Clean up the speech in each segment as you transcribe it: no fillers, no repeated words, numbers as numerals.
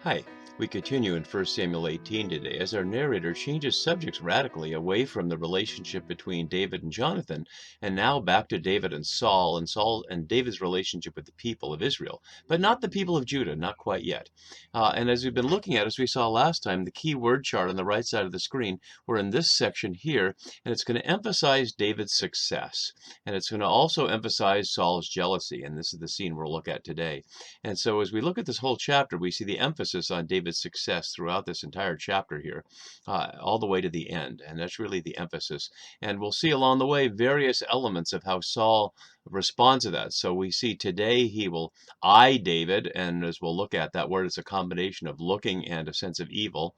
Hi, we continue in 1 Samuel 18 today as our narrator changes subjects radically away from the relationship between David and Jonathan and now back to David and Saul and David's relationship with the people of Israel, but not the people of Judah, not quite yet. And as we've been looking at, as we saw last time, the key word chart on the right side of the screen, we're in this section here, and it's going to emphasize David's success, and it's going to also emphasize Saul's jealousy, and this is the scene we'll look at today. And so as we look at this whole chapter, we see the emphasis on David's success throughout this entire chapter here, all the way to the end. And that's really the emphasis. And we'll see along the way various elements of how Saul responds to that. So we see today he will eye David, and as we'll look at, that word is a combination of looking and a sense of evil.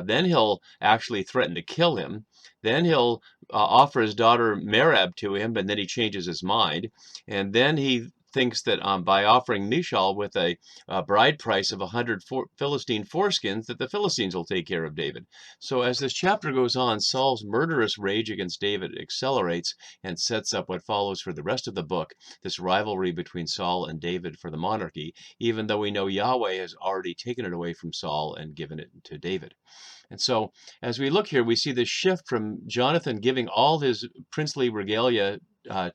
Then he'll actually threaten to kill him. Then he'll offer his daughter Merab to him, and then he changes his mind. And then he thinks that by offering Michal with a bride price of 100 Philistine foreskins, that the Philistines will take care of David. So as this chapter goes on, Saul's murderous rage against David accelerates and sets up what follows for the rest of the book, this rivalry between Saul and David for the monarchy, even though we know Yahweh has already taken it away from Saul and given it to David. And so as we look here, we see this shift from Jonathan giving all his princely regalia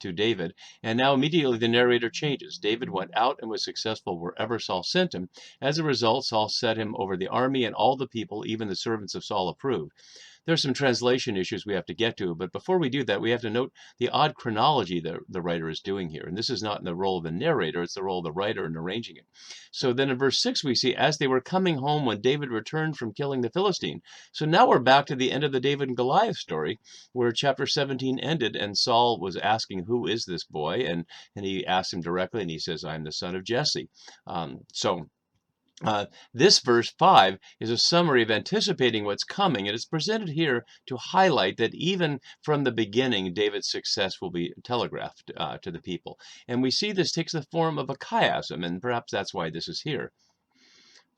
to David, and now immediately the narrator changes. David went out and was successful wherever Saul sent him. As a result, Saul set him over the army, and all the people, even the servants of Saul, approved. There's some translation issues we have to get to, but before we do that, we have to note the odd chronology that the writer is doing here. And this is not in the role of the narrator, it's the role of the writer in arranging it. So then in verse 6, we see, as they were coming home when David returned from killing the Philistine. So now we're back to the end of the David and Goliath story, where chapter 17 ended, and Saul was asking, who is this boy? And he asked him directly, and he says, I'm the son of Jesse. This verse 5 is a summary of anticipating what's coming, and it's presented here to highlight that even from the beginning, David's success will be telegraphed to the people. And we see this takes the form of a chiasm, and perhaps that's why this is here.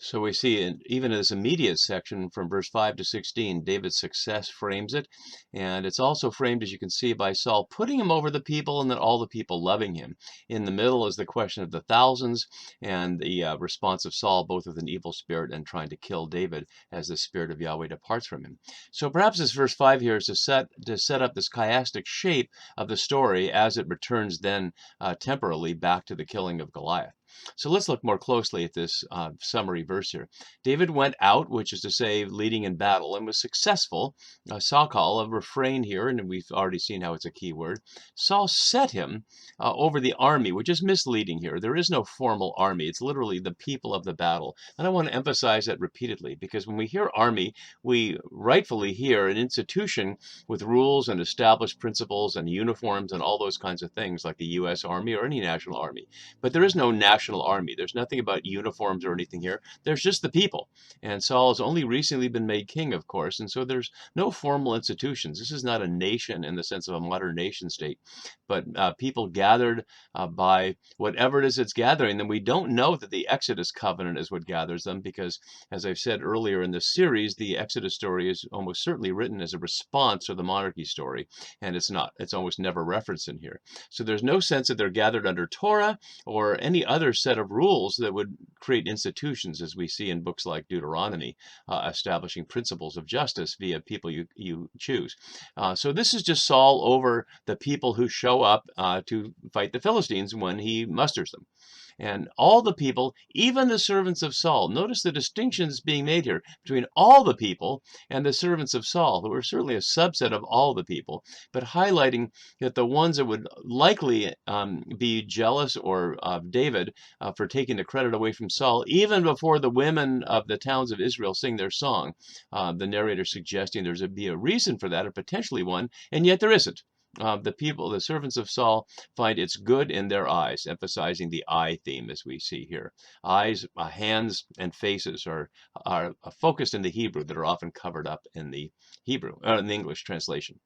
So we see even in this immediate section from verse 5 to 16, David's success frames it. And it's also framed, as you can see, by Saul putting him over the people and then all the people loving him. In the middle is the question of the thousands and the response of Saul, both with an evil spirit and trying to kill David as the spirit of Yahweh departs from him. So perhaps this verse 5 here is to set up this chiastic shape of the story as it returns then temporally back to the killing of Goliath. So let's look more closely at this summary verse here. David went out, which is to say leading in battle, and was successful. Sakal, a refrain here, and we've already seen how it's a key word. Saul set him over the army, which is misleading here. There is no formal army. It's literally the people of the battle. And I want to emphasize that repeatedly, because when we hear army, we rightfully hear an institution with rules and established principles and uniforms and all those kinds of things, like the U.S. Army or any national army. But there is no national army. There's nothing about uniforms or anything here. There's just the people. And Saul has only recently been made king, of course, and so there's no formal institutions. This is not a nation in the sense of a modern nation state, but people gathered by whatever it is that's gathering them. We don't know that the Exodus covenant is what gathers them because, as I've said earlier in this series, the Exodus story is almost certainly written as a response to the monarchy story, and it's not. It's almost never referenced in here. So there's no sense that they're gathered under Torah or any other set of rules that would create institutions, as we see in books like Deuteronomy, establishing principles of justice via people you choose. So this is just Saul over the people who show up to fight the Philistines when he musters them. And all the people, even the servants of Saul, notice the distinctions being made here between all the people and the servants of Saul, who are certainly a subset of all the people, but highlighting that the ones that would likely be jealous or of David for taking the credit away from Saul, even before the women of the towns of Israel sing their song. The narrator suggesting there's be a reason for that, or potentially one, and yet there isn't. The people, the servants of Saul, find it's good in their eyes, emphasizing the eye theme as we see here. Eyes, hands, and faces are focused in the Hebrew that are often covered up in the in the English translation.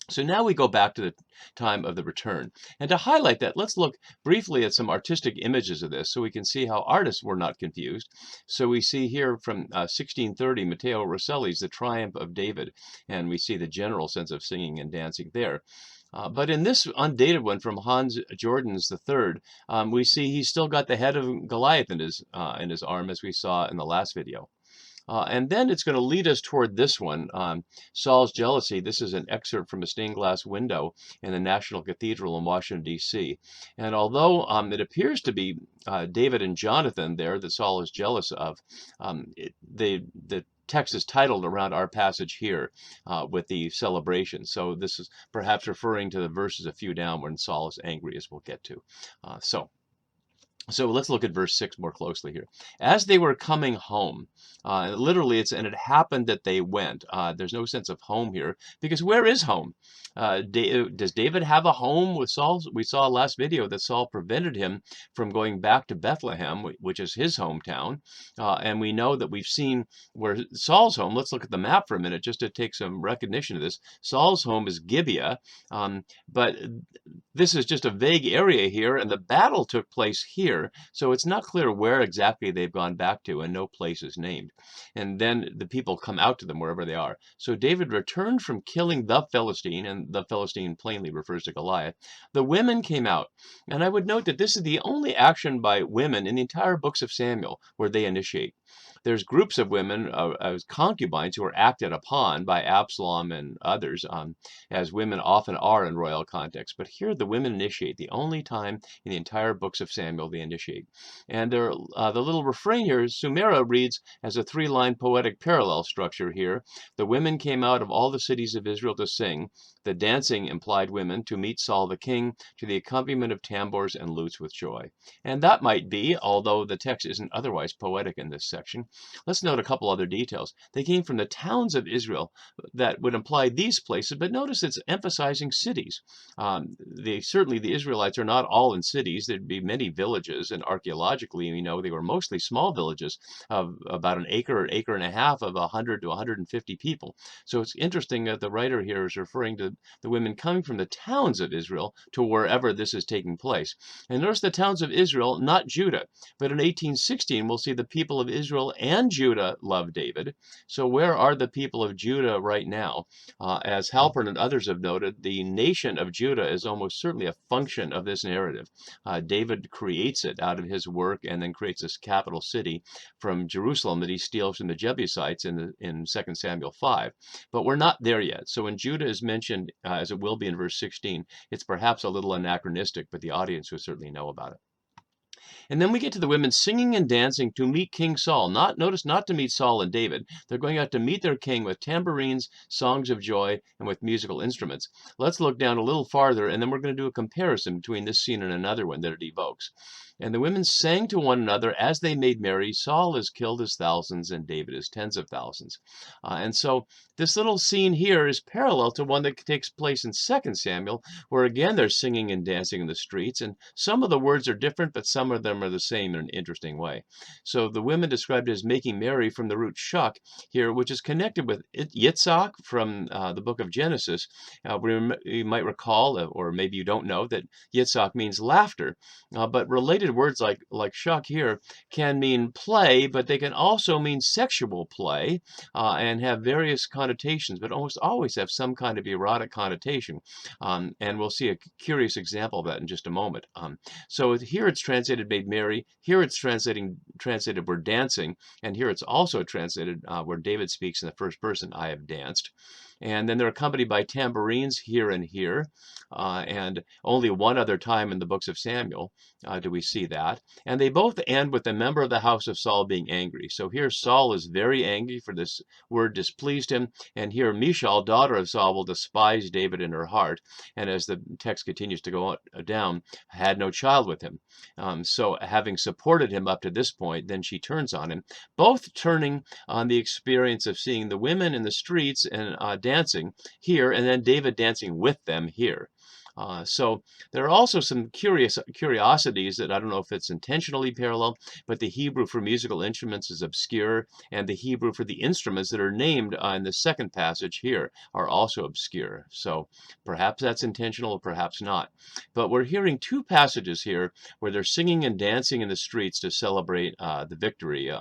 So now we go back to the time of the return. And to highlight that, let's look briefly at some artistic images of this so we can see how artists were not confused. So we see here from 1630, Matteo Rosselli's The Triumph of David, and we see the general sense of singing and dancing there. But in this undated one from Hans Jordaens III, we see he's still got the head of Goliath in his arm, as we saw in the last video. And then it's going to lead us toward this one, Saul's jealousy. This is an excerpt from a stained glass window in the National Cathedral in Washington, D.C. And although it appears to be David and Jonathan there that Saul is jealous of, the text is titled around our passage here with the celebration. So this is perhaps referring to the verses a few down when Saul is angry, as we'll get to. So let's look at verse 6 more closely here. As they were coming home, literally and it happened that they went. There's no sense of home here, because where is home? Does David have a home with Saul? We saw last video that Saul prevented him from going back to Bethlehem, which is his hometown. And we know that we've seen where Saul's home, let's look at the map for a minute just to take some recognition of this. Saul's home is Gibeah, but this is just a vague area here, and the battle took place here, so it's not clear where exactly they've gone back to, and no place is named. And then the people come out to them wherever they are. So David returned from killing the Philistine, and the Philistine plainly refers to Goliath. The women came out, and I would note that this is the only action by women in the entire books of Samuel where they initiate. There's groups of women as concubines who are acted upon by Absalom and others, as women often are in royal context. But here the women initiate, the only time in the entire books of Samuel they initiate. And the little refrain here, Sumera reads as a three-line poetic parallel structure here. The women came out of all the cities of Israel to sing. The dancing implied women to meet Saul the king to the accompaniment of tambours and lutes with joy. And that might be, although the text isn't otherwise poetic in this section. Let's note a couple other details. They came from the towns of Israel. That would imply these places, but notice it's emphasizing cities. Certainly the Israelites are not all in cities. There'd be many villages, and archaeologically we know they were mostly small villages of about an acre or acre and a half of 100 to 150 people. So it's interesting that the writer here is referring to the women coming from the towns of Israel to wherever this is taking place. And notice the towns of Israel, not Judah. But in 1816, we'll see the people of Israel and Judah love David. So where are the people of Judah right now? As Halpern and others have noted, the nation of Judah is almost certainly a function of this narrative. David creates it out of his work and then creates this capital city from Jerusalem that he steals from the Jebusites in 2 Samuel 5. But we're not there yet. So when Judah is mentioned, as it will be in verse 16, it's perhaps a little anachronistic, but the audience would certainly know about it. And then we get to the women singing and dancing to meet King Saul. Notice not to meet Saul and David. They're going out to meet their king with tambourines, songs of joy, and with musical instruments. Let's look down a little farther, and then we're going to do a comparison between this scene and another one that it evokes. And the women sang to one another as they made merry. Saul is killed his thousands, and David his tens of thousands. And so this little scene here is parallel to one that takes place in 2 Samuel, where again they're singing and dancing in the streets. And some of the words are different, but some of them are the same in an interesting way. So the women described as making merry from the root shuk here, which is connected with Yitzhak from the book of Genesis. You might recall, or maybe you don't know, that Yitzhak means laughter. But related words like shuk here can mean play, but they can also mean sexual play and have various connotations, but almost always have some kind of erotic connotation. And we'll see a curious example of that in just a moment. So here it's translated made merry, here it's translated we're dancing, and here it's also translated where David speaks in the first person, I have danced. And then they're accompanied by tambourines here and here. And only one other time in the books of Samuel do we see that. And they both end with a member of the house of Saul being angry. So here Saul is very angry, for this word displeased him. And here Michal, daughter of Saul, will despise David in her heart. And as the text continues to go down, had no child with him. So having supported him up to this point, then she turns on him, both turning on the experience of seeing the women in the streets and dancing here, and then David dancing with them here. So there are also some curiosities that I don't know if it's intentionally parallel, but the Hebrew for musical instruments is obscure, and the Hebrew for the instruments that are named in the second passage here are also obscure. So perhaps that's intentional, or perhaps not. But we're hearing two passages here where they're singing and dancing in the streets to celebrate the victory,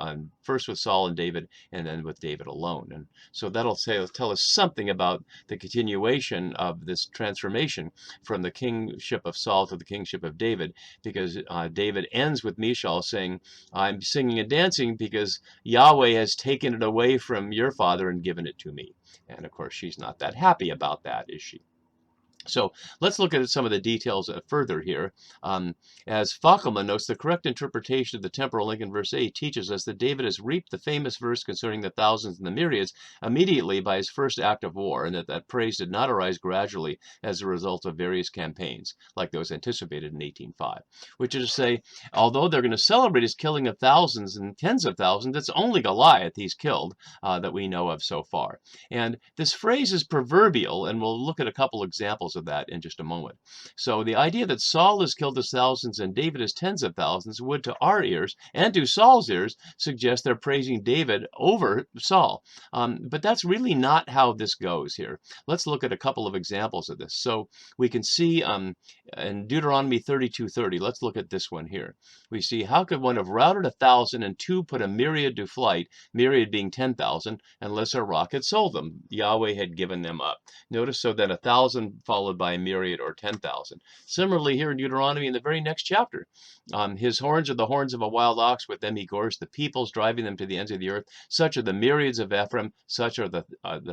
first with Saul and David, and then with David alone. And so that'll tell us something about the continuation of this transformation from the kingship of Saul to the kingship of David, because David ends with Michal saying, I'm singing and dancing because Yahweh has taken it away from your father and given it to me. And of course, she's not that happy about that, is she? So let's look at some of the details further here. As Fackelman notes, the correct interpretation of the temporal link in verse 8 teaches us that David has reaped the famous verse concerning the thousands and the myriads immediately by his first act of war, and that praise did not arise gradually as a result of various campaigns, like those anticipated in 18:5. Which is to say, although they're going to celebrate his killing of thousands and tens of thousands, it's only Goliath he's killed that we know of so far. And this phrase is proverbial, and we'll look at a couple examples of that in just a moment. So the idea that Saul has killed his thousands and David his tens of thousands would, to our ears and to Saul's ears, suggest they're praising David over Saul. But that's really not how this goes here. Let's look at a couple of examples of this. So we can see in Deuteronomy 32:30, let's look at this one here. We see, how could one have routed 1,000 and two put a myriad to flight, myriad being 10,000, unless a rock had sold them? Yahweh had given them up. Notice, so that 1,000 followed by a myriad, or 10,000. Similarly, here in Deuteronomy, in the very next chapter, his horns are the horns of a wild ox, with them he gores the peoples, driving them to the ends of the earth. Such are the myriads of Ephraim, such are the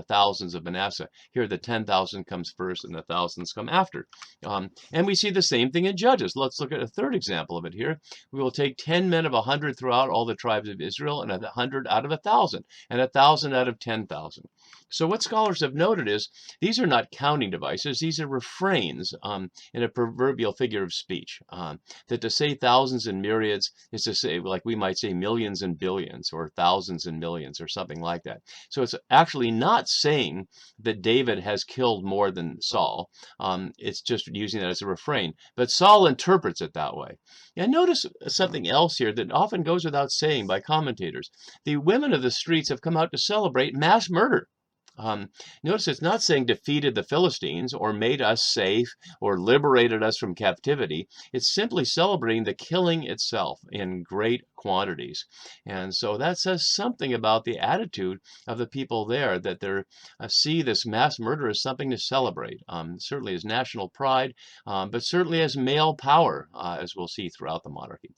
thousands of Manasseh. Here the 10,000 comes first, and the thousands come after. And we see the same thing in Judges. Let's look at a third example of it here. We will take 10 men of 100 throughout all the tribes of Israel, and 100 out of 1,000, and 1,000 out of 10,000. So what scholars have noted is these are not counting devices. These are refrains in a proverbial figure of speech. That to say thousands and myriads is to say, like we might say, millions and billions, or thousands and millions, or something like that. So it's actually not saying that David has killed more than Saul. It's just using that as a refrain. But Saul interprets it that way. And notice something else here that often goes without saying by commentators. The women of the streets have come out to celebrate mass murder. Notice it's not saying defeated the Philistines, or made us safe, or liberated us from captivity. It's simply celebrating the killing itself in great quantities. And so that says something about the attitude of the people there, that they see this mass murder as something to celebrate, certainly as national pride, but certainly as male power, as we'll see throughout the monarchy.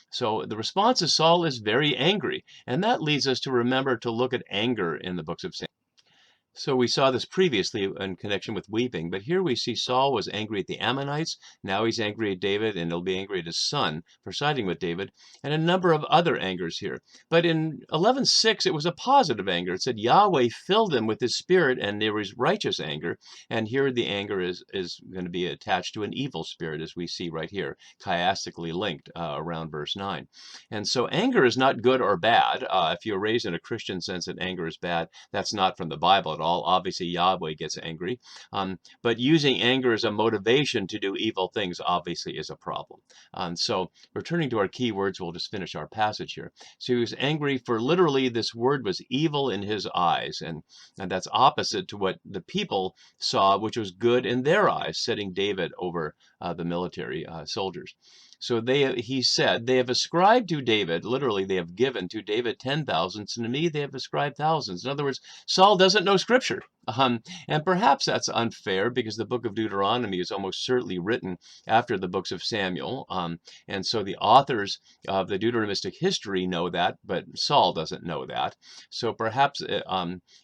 So the response of Saul is very angry, and that leads us to remember to look at anger in the books of Samuel. So we saw this previously in connection with weeping, but here we see Saul was angry at the Ammonites. Now he's angry at David, and he'll be angry at his son for siding with David, and a number of other angers here. But in 11:6, it was a positive anger. It said Yahweh filled them with his spirit, and there was righteous anger. And here the anger is going to be attached to an evil spirit, as we see right here, chiastically linked around verse 9. And so anger is not good or bad. If you're raised in a Christian sense that anger is bad, that's not from the Bible at all. Obviously, Yahweh gets angry. But using anger as a motivation to do evil things obviously is a problem. So returning to our key words, we'll just finish our passage here. So he was angry, for literally this word was evil in his eyes. And that's opposite to what the people saw, which was good in their eyes, setting David over the military soldiers. So he said, they have ascribed to David, literally they have given to David 10,000s, and to me they have ascribed thousands. In other words, Saul doesn't know Scripture. And perhaps that's unfair, because the book of Deuteronomy is almost certainly written after the books of Samuel. And so the authors of the Deuteronomistic history know that, but Saul doesn't know that. So perhaps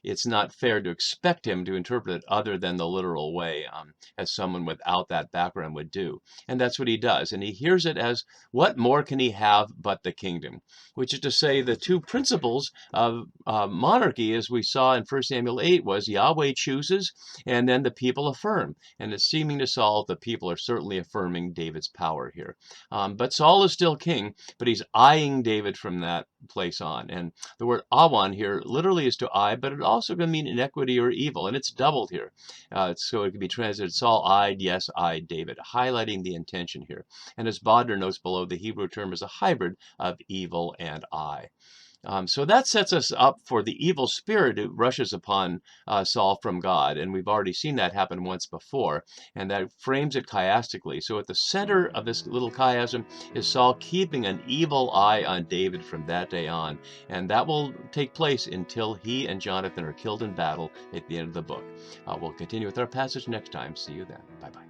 it's not fair to expect him to interpret it other than the literal way, as someone without that background would do. And that's what he does. And he hears it as, what more can he have but the kingdom? Which is to say, the two principles of monarchy, as we saw in 1 Samuel 8, was Yahweh Yahweh chooses, and then the people affirm. And it's seeming to Saul, the people are certainly affirming David's power here. But Saul is still king, but he's eyeing David from that place on. And the word awan here literally is to eye, but it also can mean inequity or evil, and it's doubled here. So it can be translated, Saul eyed, yes, eyed David, highlighting the intention here. And as Bodner notes below, the Hebrew term is a hybrid of evil and eye. So that sets us up for the evil spirit who rushes upon Saul from God. And we've already seen that happen once before. And that frames it chiastically. So at the center of this little chiasm is Saul keeping an evil eye on David from that day on. And that will take place until he and Jonathan are killed in battle at the end of the book. We'll continue with our passage next time. See you then. Bye-bye.